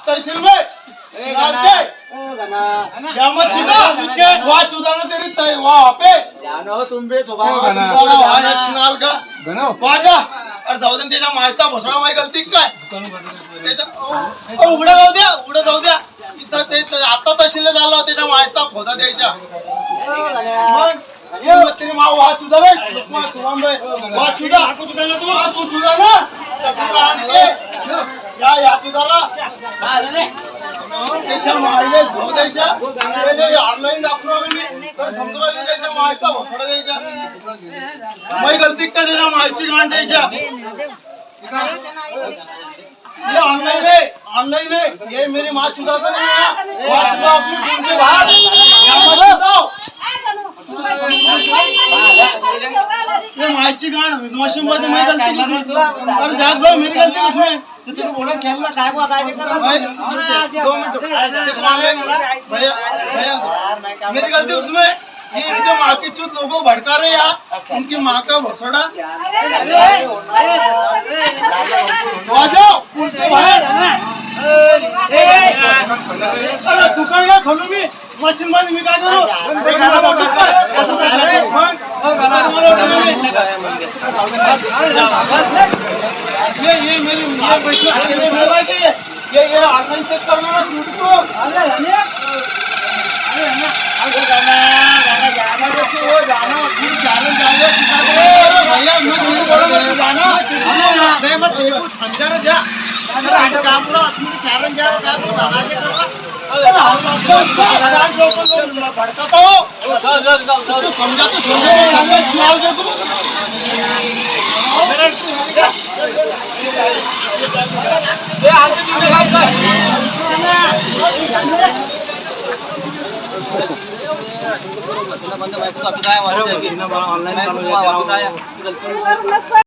तहसील में तेरी वहाँ पे तुम भी अरे जाऊ दे त्याच्या मायचा भोसळा माय गलती काय उघडं जाऊ द्या इथं ते आता तहसीलला झाला त्याच्या मायचा खोदा द्यायचा तरी माव वाच सुद्धा तू तुझा ना या तुझाला त्याच्या मायला झो द्यायच्या ऑनलाईन दाखवून तर समजा त्याच्या मायचा भोसडा द्यायचा माई गलती का त्याच्या मायची गांड द्यायच्या ये ऑनलाइन है ये मेरी माँ चुदा तो नहीं है माँ चुदा अपनी टीम के बाहर ये मायची गांड मशीन मध्ये मैं गलती और जाग भाई मेरी गलती इसमें तो तेरे बोला खेलना काय को काय कर रहा है 2 मिनट भैया मेरी गलती उसमें ये इनके माँ की चूत लोगों भड़का रहे यार उनकी माँ का भोसड़ा आ जाओ अरे दुकान का खोलू मी मशीन मध्ये मी काय करू ये मेरी ये ऑनलाइन चेक करना ना को ऑनलाइन